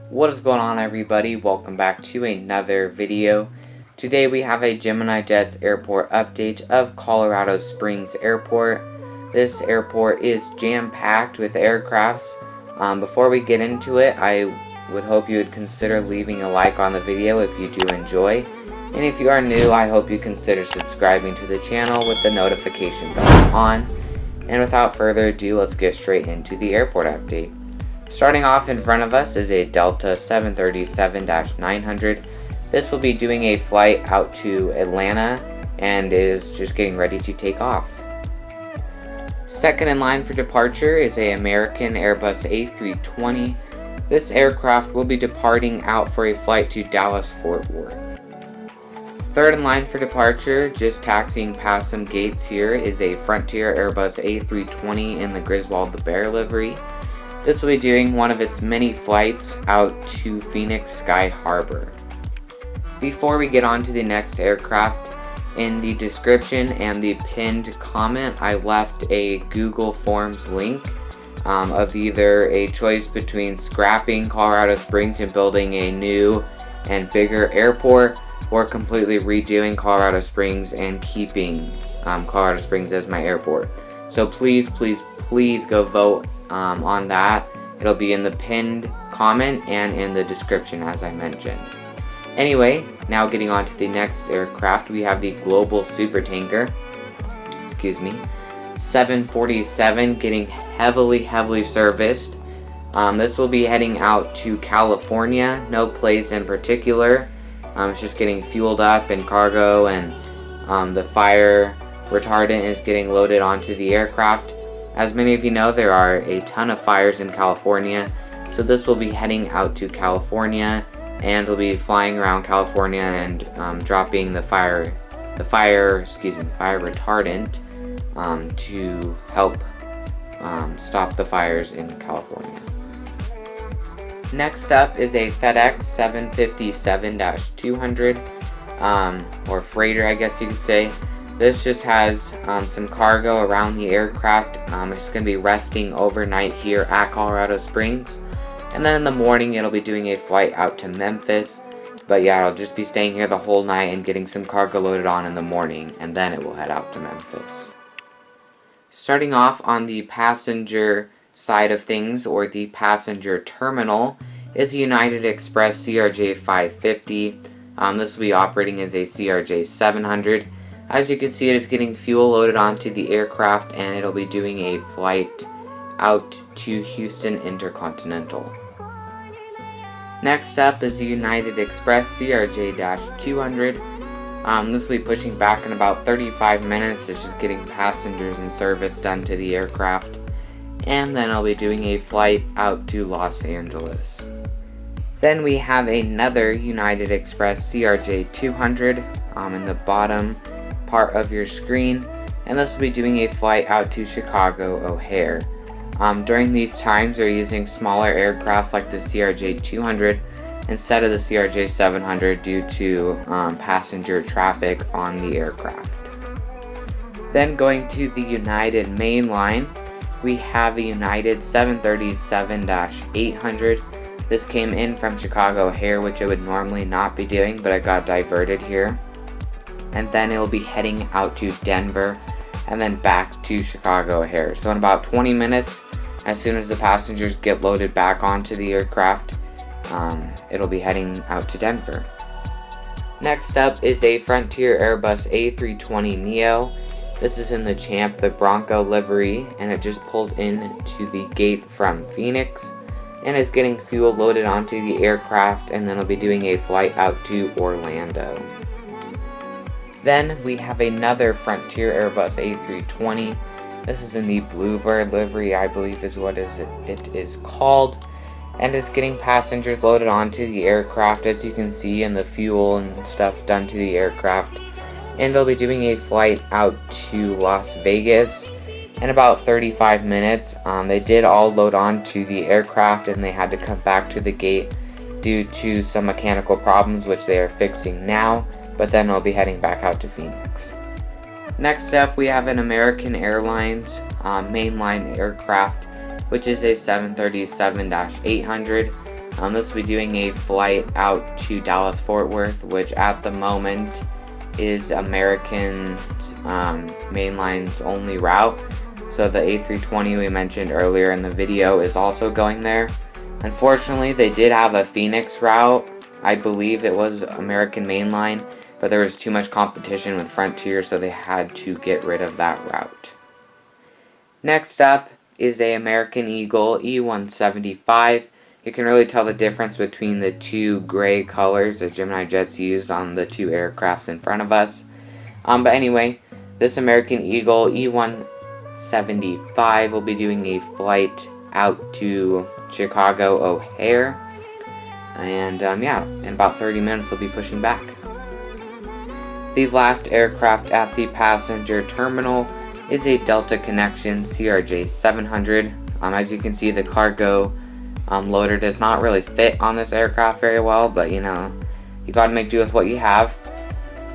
What is going on, everybody? Welcome back to another video. Today we have a Gemini Jets airport update of Colorado Springs Airport. This airport is jam-packed with aircrafts. Before we get into it, I would hope you would consider leaving a like on the video if you do enjoy. And if you are new, I hope you consider subscribing to the channel with the notification bell on. And without further ado, let's get straight into the airport update. Starting off in front of us is a Delta 737-900. This will be doing a flight out to Atlanta and is just getting ready to take off. Second in line for departure is a American Airbus A320. This aircraft will be departing out for a flight to Dallas-Fort Worth. Third in line for departure, just taxiing past some gates here, is a Frontier Airbus A320 in the Griswold the Bear livery. This will be doing one of its many flights out to Phoenix Sky Harbor. Before we get on to the next aircraft, in the description and the pinned comment, I left a Google Forms link of either a choice between scrapping Colorado Springs and building a new and bigger airport, or completely redoing Colorado Springs and keeping Colorado Springs as my airport. So please go vote on that. It'll be in the pinned comment and in the description, as I mentioned. Anyway, now getting on to the next aircraft, we have the Global Supertanker, 747, getting heavily serviced. This will be heading out to California, no place in particular. It's just getting fueled up and cargo, and the fire retardant is getting loaded onto the aircraft. As many of you know, there are a ton of fires in California, so this will be heading out to California, and will be flying around California and dropping the fire retardant to help stop the fires in California. Next up is a FedEx 757-200, or freighter, I guess you could say. This just has some cargo around the aircraft. It's going to be resting overnight here at Colorado Springs. And then in the morning, it'll be doing a flight out to Memphis. But yeah, it'll just be staying here the whole night and getting some cargo loaded on in the morning. And then it will head out to Memphis. Starting off on the passenger side of things, or the passenger terminal, is a United Express CRJ 550. This will be operating as a CRJ 700. As you can see, it is getting fuel loaded onto the aircraft, and it'll be doing a flight out to Houston Intercontinental. Next up is the United Express CRJ-200. This will be pushing back in about 35 minutes. It's just getting passengers and service done to the aircraft. And then I'll be doing a flight out to Los Angeles. Then we have another United Express CRJ-200 in the bottom part of your screen, and this will be doing a flight out to Chicago O'Hare. During these times, they're using smaller aircrafts like the CRJ-200 instead of the CRJ-700 due to passenger traffic on the aircraft. Then going to the United mainline, we have a United 737-800. This came in from Chicago O'Hare, which I would normally not be doing, but I got diverted here. And then it will be heading out to Denver and then back to Chicago O'Hare. So in about 20 minutes, as soon as the passengers get loaded back onto the aircraft, it'll be heading out to Denver. Next up is a Frontier Airbus A320neo. This is in the Champ, the Bronco livery, and it just pulled in to the gate from Phoenix and is getting fuel loaded onto the aircraft, and then it'll be doing a flight out to Orlando. Then we have another Frontier Airbus A320. This is in the Bluebird livery, I believe is what it is called, and is getting passengers loaded onto the aircraft, as you can see, and the fuel and stuff done to the aircraft. And they'll be doing a flight out to Las Vegas in about 35 minutes. They did all load onto the aircraft, and they had to come back to the gate due to some mechanical problems, which they are fixing now. But then I'll be heading back out to Phoenix. Next up, we have an American Airlines mainline aircraft, which is a 737-800. This will be doing a flight out to Dallas Fort Worth, which at the moment is American mainline's only route. So the A320 we mentioned earlier in the video is also going there. Unfortunately, they did have a Phoenix route. I believe it was American mainline, but there was too much competition with Frontier, so they had to get rid of that route. Next up is a American Eagle E175. You can really tell the difference between the two gray colors that Gemini Jets used on the two aircrafts in front of us. But anyway, this American Eagle E175 will be doing a flight out to Chicago O'Hare. And yeah, in about 30 minutes they'll be pushing back. The last aircraft at the passenger terminal is a Delta Connection CRJ 700. As you can see, the cargo loader does not really fit on this aircraft very well, but you know, you gotta make do with what you have.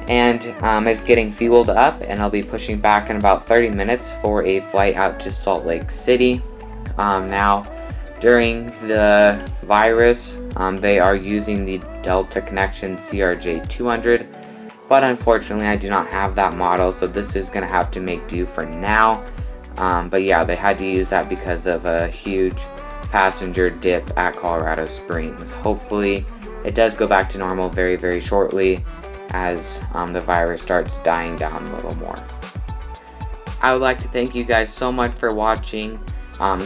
And it's getting fueled up, and I'll be pushing back in about 30 minutes for a flight out to Salt Lake City. Now, during the virus, they are using the Delta Connection CRJ 200, but unfortunately I do not have that model, so this is going to have to make do for now. But yeah, they had to use that because of a huge passenger dip at Colorado Springs. Hopefully it does go back to normal very, very shortly as the virus starts dying down a little more. I would like to thank you guys so much for watching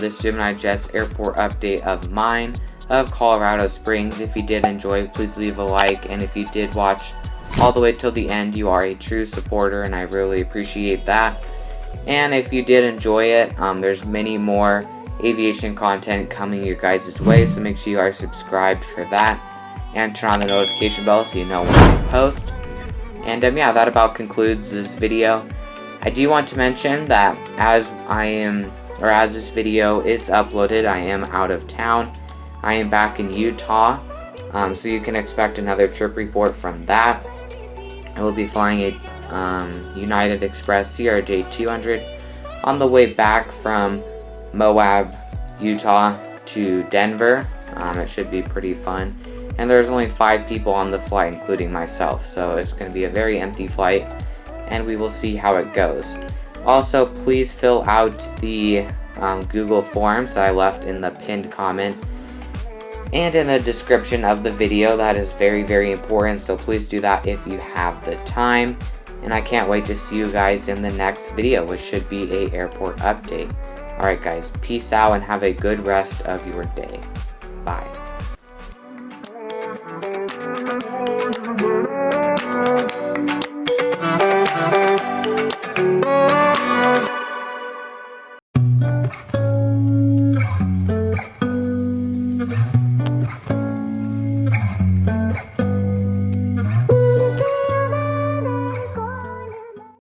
this Gemini Jets airport update of mine of Colorado Springs. If you did enjoy, please leave a like, and if you did watch all the way till the end, you are a true supporter, and I really appreciate that. And if you did enjoy it, there's many more aviation content coming your guys' way, so make sure you are subscribed for that and turn on the notification bell so you know when I post. And yeah, that about concludes this video. I do want to mention that as this video is uploaded, I am out of town. I am back in Utah, so you can expect another trip report from that. I will be flying a United Express CRJ 200 on the way back from Moab, Utah to Denver. It should be pretty fun. And there's only 5 people on the flight, including myself, so it's going to be a very empty flight, and we will see how it goes. Also, please fill out the Google Forms that I left in the pinned comment and in the description of the video. That is very, very important, so please do that if you have the time. And I can't wait to see you guys in the next video, which should be a airport update. Alright guys, peace out and have a good rest of your day. Bye.